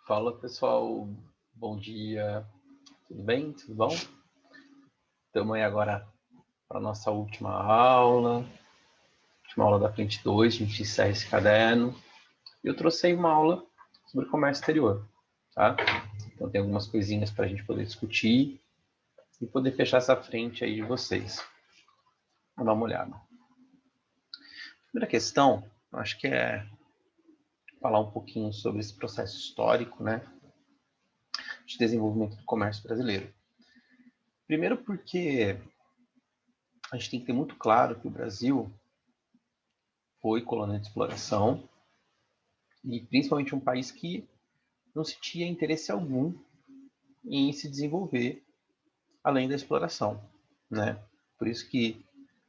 Fala pessoal, bom dia, tudo bem? Tudo bom? Estamos aí agora para a nossa última aula da frente 2, a gente encerra esse caderno. Eu trouxe aí uma aula sobre comércio exterior, tá? Então tem algumas coisinhas para a gente poder discutir e poder fechar essa frente aí de vocês. Vamos dar uma olhada. Primeira questão, eu acho que é falar um pouquinho sobre esse processo histórico, né, de desenvolvimento do comércio brasileiro. Primeiro porque a gente tem que ter muito claro que o Brasil foi colônia de exploração e principalmente um país que não se tinha interesse algum em se desenvolver além da exploração, né? Por isso que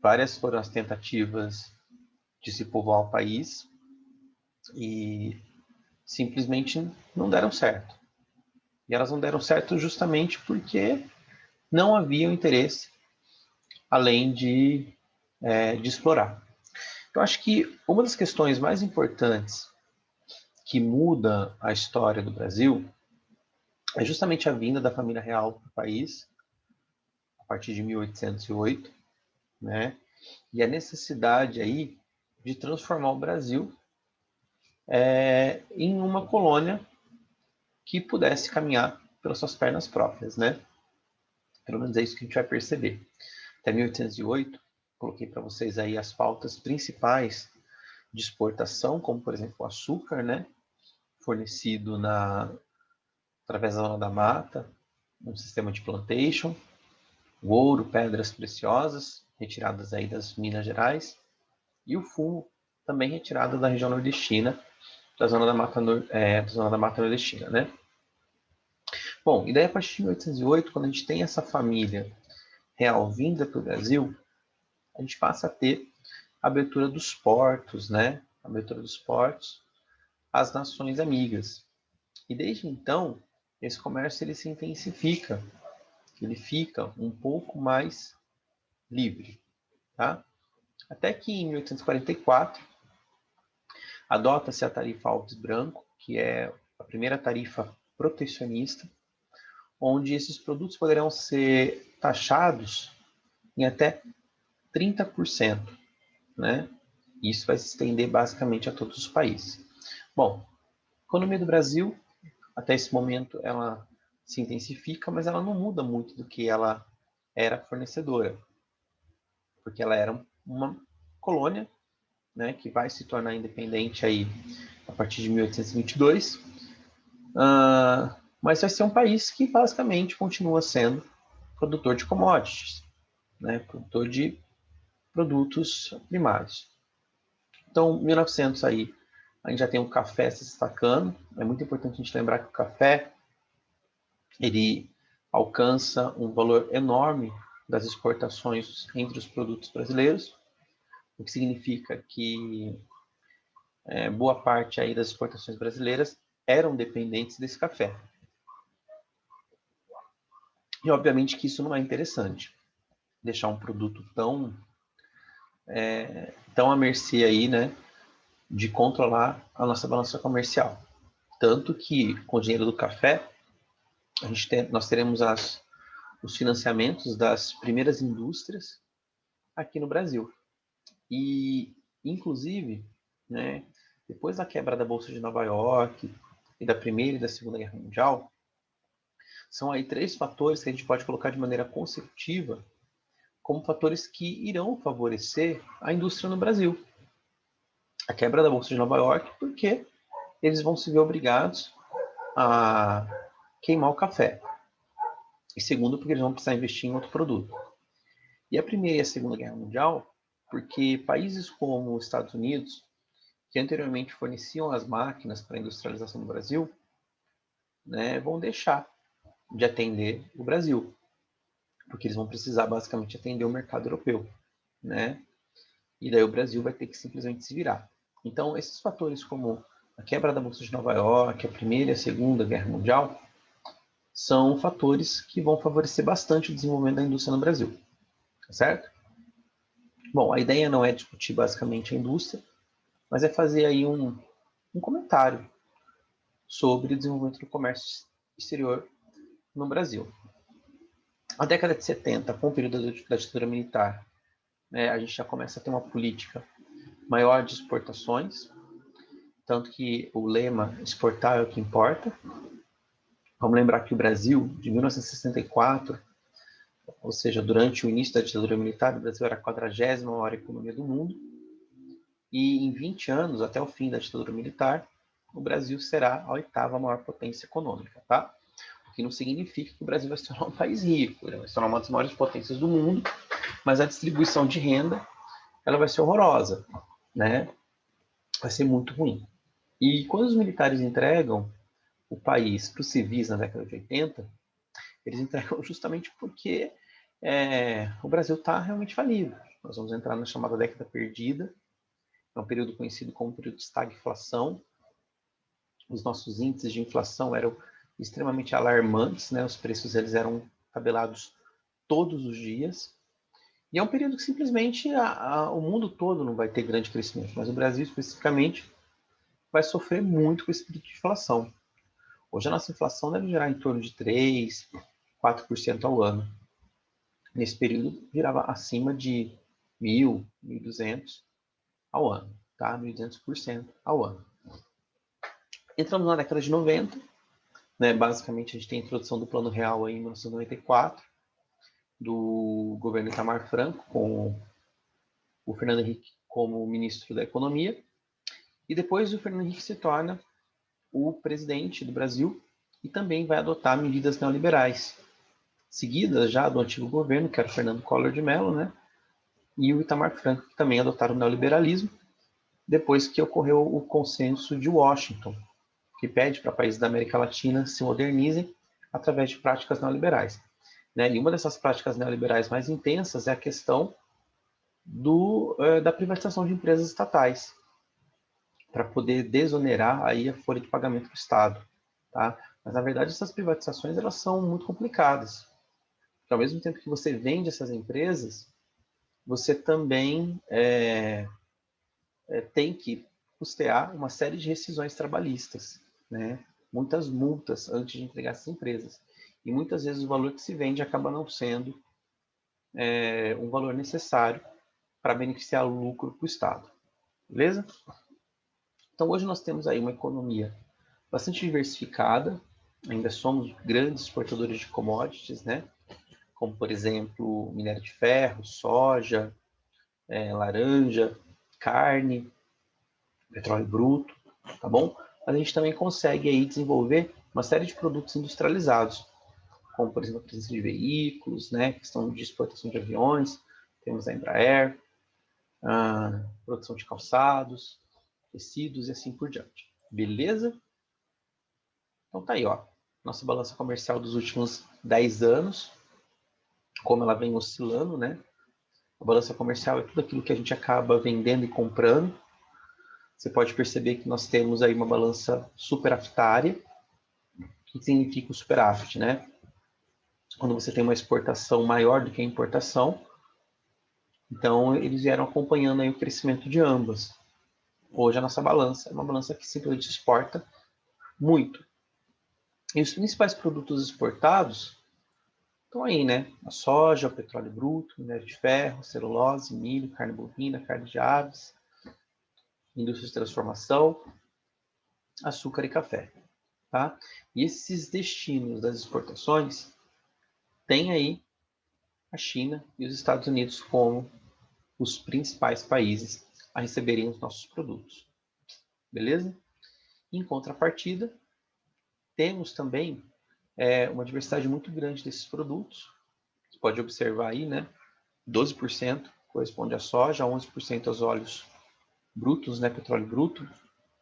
várias foram as tentativas de se povoar o país e simplesmente não deram certo. E elas não deram certo justamente porque não havia um interesse além de explorar. Eu acho que uma das questões mais importantes que muda a história do Brasil é justamente a vinda da família real para o país, a partir de 1808, né? E a necessidade aí de transformar o Brasil em uma colônia que pudesse caminhar pelas suas pernas próprias, né? Pelo menos é isso que a gente vai perceber. Até 1808, coloquei para vocês aí as pautas principais de exportação, como por exemplo o açúcar, né? Fornecido através da Zona da Mata, um sistema de plantation, o ouro, pedras preciosas, retiradas aí das Minas Gerais, e o fumo, também retirado da região nordestina, da Zona da Mata Nordestina, né? Bom, e daí a partir de 1808, quando a gente tem essa família real vinda para o Brasil, a gente passa a ter a abertura dos portos, né? A abertura dos portos às nações amigas. E desde então, esse comércio ele se intensifica, ele fica um pouco mais livre, tá? Até que em 1844 adota-se a tarifa Alves Branco, que é a primeira tarifa protecionista, onde esses produtos poderão ser taxados em até 30%, né? Isso vai se estender basicamente a todos os países. Bom, a economia do Brasil, até esse momento, ela se intensifica, mas ela não muda muito do que ela era fornecedora, porque ela era uma colônia, né, que vai se tornar independente aí a partir de 1822, mas vai ser um país que basicamente continua sendo produtor de commodities, né, produtor de produtos primários. Então, 1900 aí, a gente já tem o café se destacando. É muito importante a gente lembrar que o café ele alcança um valor enorme das exportações entre os produtos brasileiros, o que significa que boa parte aí das exportações brasileiras eram dependentes desse café. E obviamente que isso não é interessante, deixar um produto tão à mercê aí, né, de controlar a nossa balança comercial. Tanto que com o dinheiro do café, nós teremos os financiamentos das primeiras indústrias aqui no Brasil. E, inclusive, né, depois da quebra da Bolsa de Nova York e da Primeira e da Segunda Guerra Mundial, são aí três fatores que a gente pode colocar de maneira consecutiva como fatores que irão favorecer a indústria no Brasil. A quebra da Bolsa de Nova York, porque eles vão se ver obrigados a queimar o café. E segundo, porque eles vão precisar investir em outro produto. E a Primeira e a Segunda Guerra Mundial, porque países como os Estados Unidos, que anteriormente forneciam as máquinas para a industrialização do Brasil, né, vão deixar de atender o Brasil, porque eles vão precisar basicamente atender o mercado europeu, né? E daí o Brasil vai ter que simplesmente se virar. Então, esses fatores como a quebra da Bolsa de Nova York, a Primeira e a Segunda Guerra Mundial, são fatores que vão favorecer bastante o desenvolvimento da indústria no Brasil, certo? Bom, a ideia não é discutir basicamente a indústria, mas é fazer aí um comentário sobre o desenvolvimento do comércio exterior no Brasil. A década de 70, com o período da ditadura militar, né, a gente já começa a ter uma política maior de exportações, tanto que o lema exportar é o que importa. Vamos lembrar que o Brasil, de 1964, ou seja, durante o início da ditadura militar, o Brasil era a 40ª maior economia do mundo, e em 20 anos, até o fim da ditadura militar, o Brasil será a 8ª maior potência econômica, tá? O que não significa que o Brasil vai se tornar um país rico, ele vai se tornar uma das maiores potências do mundo, mas a distribuição de renda, ela vai ser horrorosa, né? Vai ser muito ruim. E quando os militares entregam o país para os civis na década de 80, eles entregam justamente porque o Brasil está realmente falido. Nós vamos entrar na chamada década perdida, é um período conhecido como período de estagflação. Os nossos índices de inflação eram extremamente alarmantes, né? Os preços eles eram tabelados todos os dias. E é um período que simplesmente o mundo todo não vai ter grande crescimento, mas o Brasil especificamente vai sofrer muito com esse período de inflação. Hoje a nossa inflação deve girar em torno de 3%, 4% ao ano. Nesse período girava acima de 1.000, 1.200 ao ano, tá? 1.200% ao ano. Entramos na década de 90, né? Basicamente a gente tem a introdução do Plano Real aí em 1994, do governo Itamar Franco, com o Fernando Henrique como ministro da Economia, e depois o Fernando Henrique se torna o presidente do Brasil e também vai adotar medidas neoliberais, seguidas já do antigo governo, que era o Fernando Collor de Mello, né? E o Itamar Franco, que também adotaram o neoliberalismo, depois que ocorreu o consenso de Washington, que pede para países da América Latina se modernizem através de práticas neoliberais. Né? E uma dessas práticas neoliberais mais intensas é a questão da privatização de empresas estatais, para poder desonerar aí a folha de pagamento do Estado. Tá? Mas, na verdade, essas privatizações elas são muito complicadas. Porque, ao mesmo tempo que você vende essas empresas, você também tem que custear uma série de rescisões trabalhistas, né? Muitas multas antes de entregar essas empresas. E muitas vezes o valor que se vende acaba não sendo um valor necessário para beneficiar o lucro para o Estado. Beleza? Então hoje nós temos aí uma economia bastante diversificada, ainda somos grandes exportadores de commodities, né? Como por exemplo minério de ferro, soja, laranja, carne, petróleo bruto, tá bom? Mas a gente também consegue aí desenvolver uma série de produtos industrializados, como por exemplo a presença de veículos, né? Questão de exportação de aviões, temos a Embraer, a produção de calçados, tecidos e assim por diante. Beleza? Então tá aí, ó. Nossa balança comercial dos últimos 10 anos, como ela vem oscilando, né? A balança comercial é tudo aquilo que a gente acaba vendendo e comprando. Você pode perceber que nós temos aí uma balança superavitária. O que significa o superávit, né? Quando você tem uma exportação maior do que a importação, então eles vieram acompanhando aí o crescimento de ambas. Hoje a nossa balança é uma balança que simplesmente exporta muito. E os principais produtos exportados estão aí, né? A soja, o petróleo bruto, minério de ferro, celulose, milho, carne bovina, carne de aves, indústria de transformação, açúcar e café. Tá? E esses destinos das exportações tem aí a China e os Estados Unidos como os principais países a receberem os nossos produtos. Beleza? Em contrapartida, temos também uma diversidade muito grande desses produtos. Você pode observar aí, né? 12% corresponde à soja, 11% aos óleos brutos, né? Petróleo bruto,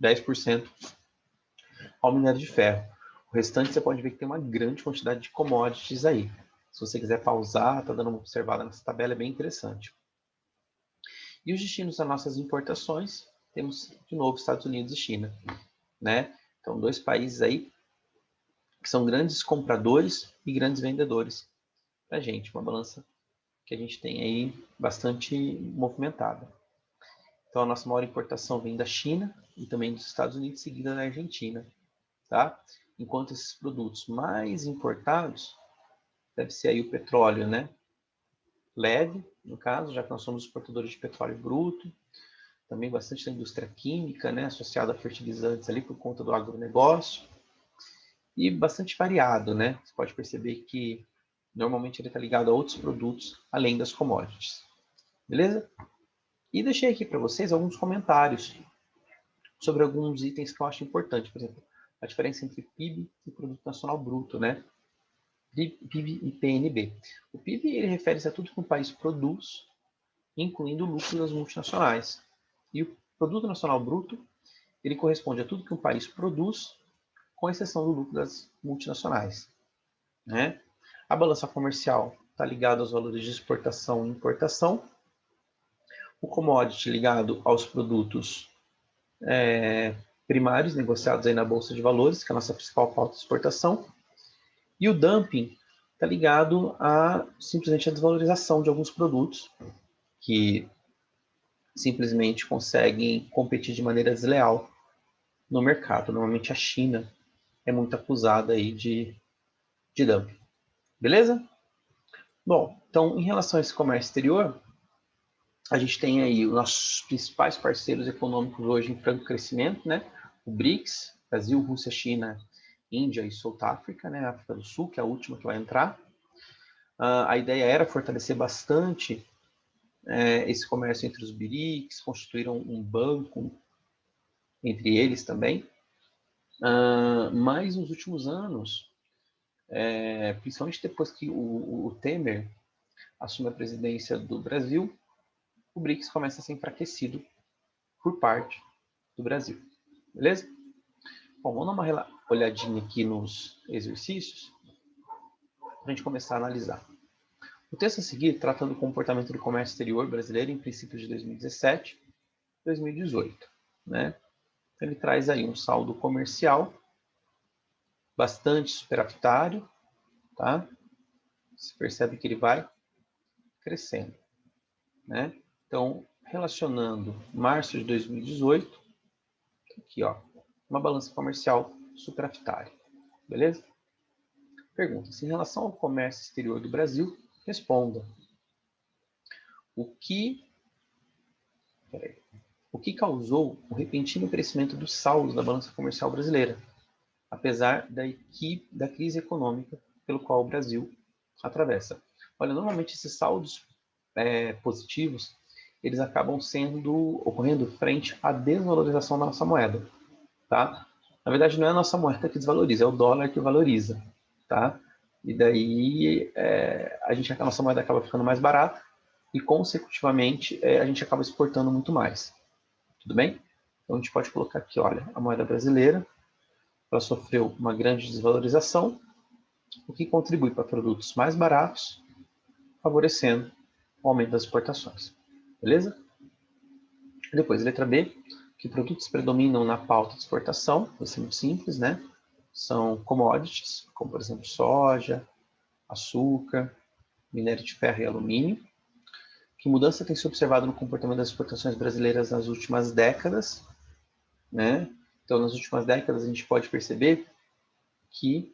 10% ao minério de ferro. O restante você pode ver que tem uma grande quantidade de commodities aí. Se você quiser pausar, tá dando uma observada nessa tabela, é bem interessante. E os destinos das nossas importações, temos de novo Estados Unidos e China, né? Então, dois países aí que são grandes compradores e grandes vendedores para a gente, uma balança que a gente tem aí bastante movimentada. Então, a nossa maior importação vem da China e também dos Estados Unidos, seguida da Argentina. tá? Enquanto esses produtos mais importados deve ser aí o petróleo, né? Leve, no caso, já que nós somos exportadores de petróleo bruto, também bastante da indústria química, né, associada a fertilizantes ali por conta do agronegócio, e bastante variado, né? Você pode perceber que normalmente ele está ligado a outros produtos além das commodities, beleza? E deixei aqui para vocês alguns comentários sobre alguns itens que eu acho importante, por exemplo, a diferença entre PIB e Produto Nacional Bruto, né? PIB e PNB. O PIB ele refere-se a tudo que um país produz, incluindo o lucro das multinacionais. E o Produto Nacional Bruto ele corresponde a tudo que um país produz, com exceção do lucro das multinacionais, né? A balança comercial está ligada aos valores de exportação e importação. O commodity ligado aos produtos primários negociados aí na Bolsa de Valores, que é a nossa principal pauta de exportação. E o dumping está ligado a simplesmente a desvalorização de alguns produtos que simplesmente conseguem competir de maneira desleal no mercado. Normalmente a China é muito acusada aí de dumping. Beleza? Bom, então em relação a esse comércio exterior, a gente tem aí os nossos principais parceiros econômicos hoje em franco crescimento, né? O BRICS, Brasil, Rússia, China, Índia e South Africa, né? África do Sul, que é a última que vai entrar. A ideia era fortalecer bastante esse comércio entre os BRICS, constituíram um banco entre eles também. Mas nos últimos anos, principalmente depois que o Temer assume a presidência do Brasil, o BRICS começa a ser enfraquecido por parte do Brasil. Beleza? Bom, vamos dar uma olhadinha aqui nos exercícios para a gente começar a analisar. O texto a seguir trata do comportamento do comércio exterior brasileiro em princípios de 2017 e 2018. Né? Então, ele traz aí um saldo comercial bastante superavitário, tá? Você percebe que ele vai crescendo. Né? Então, relacionando março de 2018, aqui ó, uma balança comercial superavitária. Beleza? Pergunta-se, em relação ao comércio exterior do Brasil, responda. O que causou o repentino crescimento do saldo da balança comercial brasileira, apesar da crise econômica pelo qual o Brasil atravessa? Olha, normalmente esses saldos positivos, eles acabam ocorrendo frente à desvalorização da nossa moeda, tá? Na verdade, não é a nossa moeda que desvaloriza, é o dólar que valoriza, tá? E daí a nossa moeda acaba ficando mais barata e, consecutivamente, a gente acaba exportando muito mais. Tudo bem? Então, a gente pode colocar aqui, olha, a moeda brasileira, ela sofreu uma grande desvalorização, o que contribui para produtos mais baratos, favorecendo o aumento das exportações. Beleza? Depois, letra B, que produtos predominam na pauta de exportação, vai ser muito simples, né? São commodities, como por exemplo soja, açúcar, minério de ferro e alumínio. Que mudança tem se observado no comportamento das exportações brasileiras nas últimas décadas? Né? Então, nas últimas décadas, a gente pode perceber que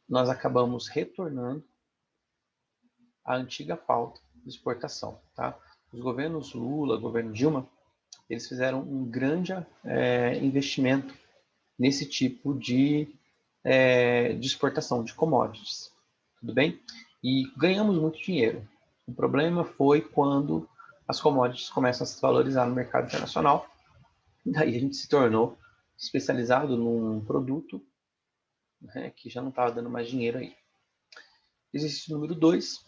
nós acabamos retornando à antiga pauta de exportação. Tá? Os governos Lula, governo Dilma, eles fizeram um grande investimento nesse tipo de exportação de commodities. Tudo bem? E ganhamos muito dinheiro. O problema foi quando as commodities começam a se valorizar no mercado internacional. Daí a gente se tornou especializado num produto, né, que já não estava dando mais dinheiro aí. Exercício número 2,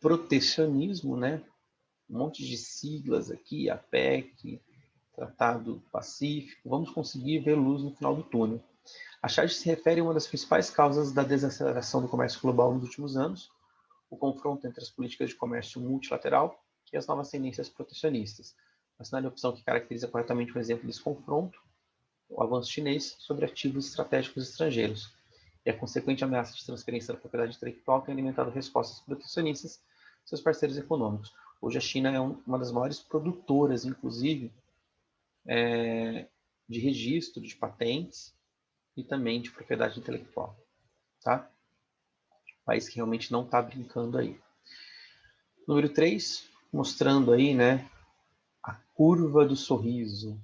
protecionismo, né? Um monte de siglas aqui, APEC, Tratado Pacífico. Vamos conseguir ver luz no final do túnel. A charge se refere a uma das principais causas da desaceleração do comércio global nos últimos anos, o confronto entre as políticas de comércio multilateral e as novas tendências protecionistas. Assinale a opção que caracteriza corretamente um exemplo desse confronto, o avanço chinês sobre ativos estratégicos estrangeiros e a consequente ameaça de transferência da propriedade intelectual tem alimentado respostas protecionistas de seus parceiros econômicos. Hoje a China é uma das maiores produtoras, inclusive, de registro de patentes e também de propriedade intelectual, tá? País que realmente não está brincando aí. Número 3, mostrando aí, né, a curva do sorriso,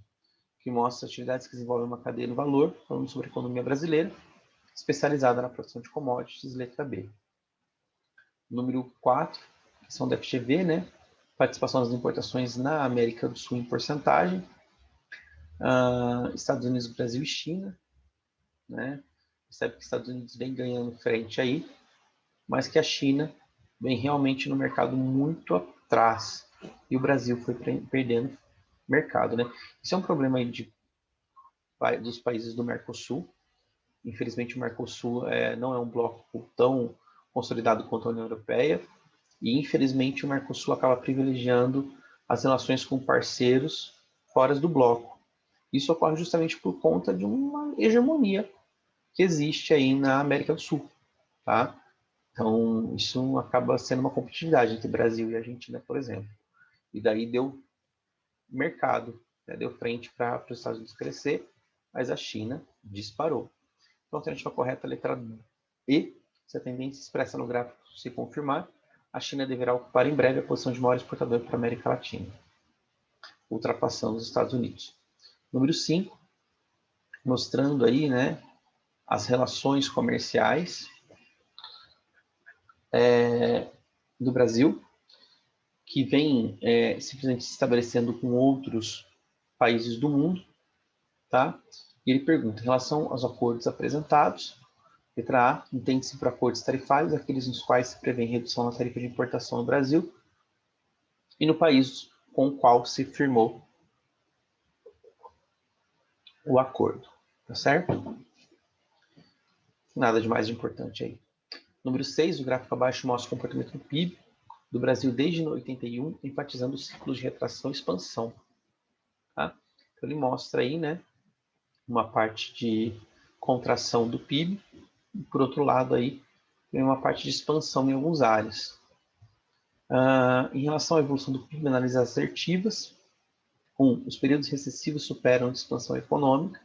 que mostra atividades que desenvolvem uma cadeia no valor, falando sobre a economia brasileira, especializada na produção de commodities, letra B. Número 4, questão da FGV, né? Participação das importações na América do Sul em porcentagem. Estados Unidos, Brasil e China, né? Percebe que Estados Unidos vem ganhando frente aí, mas que a China vem realmente no mercado muito atrás. E o Brasil foi perdendo mercado, né? Isso é um problema aí dos países do Mercosul. Infelizmente, o Mercosul não é um bloco tão consolidado quanto a União Europeia, e infelizmente o Mercosul acaba privilegiando as relações com parceiros fora do bloco. Isso ocorre justamente por conta de uma hegemonia que existe aí na América do Sul, tá? Então, isso acaba sendo uma competitividade entre Brasil e Argentina, por exemplo. E daí deu mercado, né? Deu frente para os Estados Unidos crescer, mas a China disparou. Então, a alternativa correta é a letra E. Se a tendência expressa no gráfico se confirmar, a China deverá ocupar em breve a posição de maior exportador para a América Latina, ultrapassando os Estados Unidos. Número 5, mostrando aí, né, as relações comerciais do Brasil, que vem simplesmente se estabelecendo com outros países do mundo, tá? E ele pergunta, em relação aos acordos apresentados, letra A, entende-se por acordos tarifários aqueles nos quais se prevê redução na tarifa de importação no Brasil e no país com o qual se firmou o acordo, tá certo? Nada de mais importante aí. Número 6, o gráfico abaixo mostra o comportamento do PIB do Brasil desde 81, enfatizando o ciclo de retração e expansão. Tá? Então, ele mostra aí, né, uma parte de contração do PIB, e por outro lado aí, tem uma parte de expansão em algumas áreas. Em relação à evolução do PIB, analisas assertivas. 1. Os períodos recessivos superam a expansão econômica.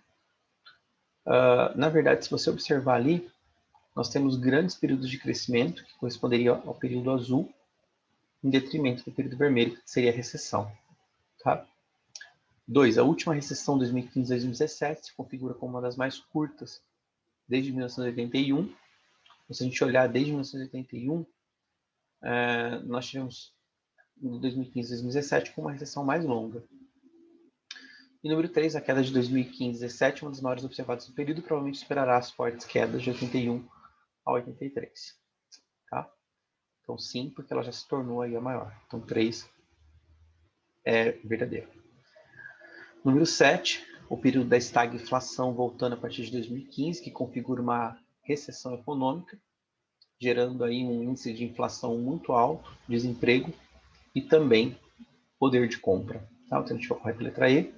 Na verdade, se você observar ali, nós temos grandes períodos de crescimento, que corresponderia ao período azul, em detrimento do período vermelho, que seria a recessão. Tá? 2. A última recessão, 2015-2017, se configura como uma das mais curtas desde 1981. Se a gente olhar desde 1981, nós tivemos em 2015-2017 com uma recessão mais longa. E número 3, a queda de 2015-17, uma das maiores observadas no período, provavelmente superará as fortes quedas de 81 a 83. Tá? Então, sim, porque ela já se tornou aí a maior. Então, 3 é verdadeiro. Número 7, o período da estagflação voltando a partir de 2015, que configura uma recessão econômica, gerando aí um índice de inflação muito alto, desemprego e também poder de compra. Tá? Alternativa correta, letra E.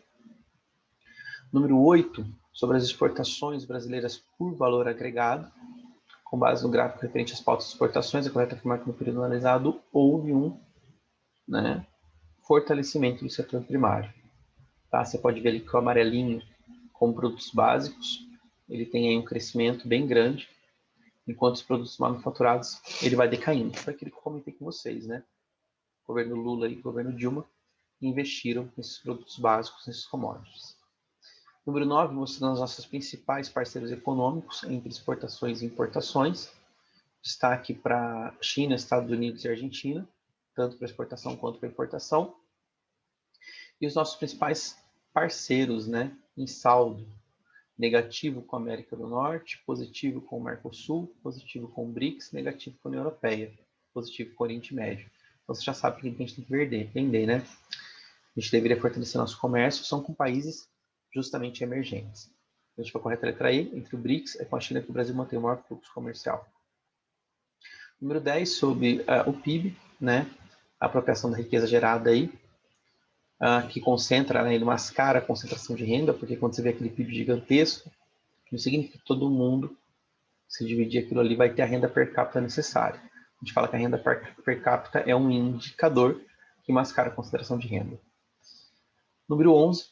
Número 8, sobre as exportações brasileiras por valor agregado. Com base no gráfico referente às pautas de exportações, é correto afirmar que no período analisado houve um fortalecimento do setor primário. Tá? Você pode ver ali que o amarelinho, com produtos básicos, ele tem aí um crescimento bem grande, enquanto os produtos manufaturados ele vai decaindo. Foi aquilo que eu comentei com vocês, né? O governo Lula e o governo Dilma investiram nesses produtos básicos, nesses commodities. Número 9, mostrando os nossos principais parceiros econômicos entre exportações e importações. Destaque para China, Estados Unidos e Argentina, tanto para exportação quanto para importação. E os nossos principais parceiros, né, em saldo, negativo com a América do Norte, positivo com o Mercosul, positivo com o BRICS, negativo com a União Europeia, positivo com o Oriente Médio. Então você já sabe que a gente tem que vender, né? A gente deveria fortalecer nosso comércio, são com países justamente emergentes. A gente vai correto a letra E, entre o BRICS, é com a China que o Brasil mantém o maior fluxo comercial. Número 10, sobre o PIB, né? A apropriação da riqueza gerada aí, que concentra, né, ele mascara a concentração de renda, porque quando você vê aquele PIB gigantesco, não significa que todo mundo, se dividir aquilo ali, vai ter a renda per capita necessária. A gente fala que a renda per capita é um indicador que mascara a concentração de renda. Número 11,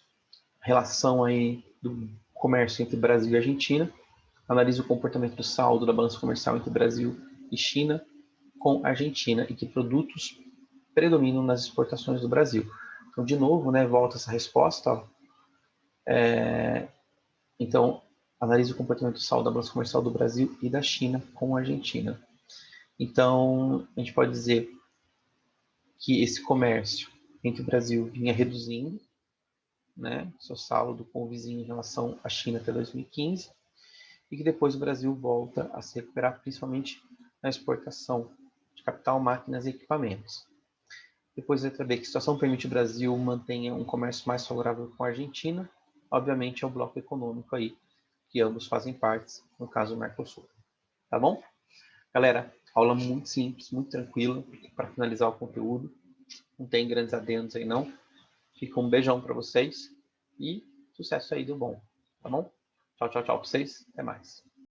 relação aí do comércio entre Brasil e Argentina. analisa o comportamento do saldo da balança comercial entre Brasil e China com Argentina e que produtos predominam nas exportações do Brasil. Então, de novo, né, volta essa resposta. Ó. Então, analise o comportamento do saldo da balança comercial do Brasil e da China com a Argentina. Então, a gente pode dizer que esse comércio entre o Brasil vinha reduzindo, né, seu saldo com o vizinho em relação à China até 2015, e que depois o Brasil volta a se recuperar, principalmente na exportação de capital, máquinas e equipamentos. Depois, letra B, que a situação permite o Brasil mantenha um comércio mais favorável com a Argentina, obviamente é o bloco econômico aí, que ambos fazem parte, no caso do Mercosul. Tá bom? Galera, aula muito simples, muito tranquila, para finalizar o conteúdo. Não tem grandes adendos aí não. Fica um beijão para vocês e sucesso aí do bom. Tá bom? Tchau, tchau, tchau para vocês. Até mais.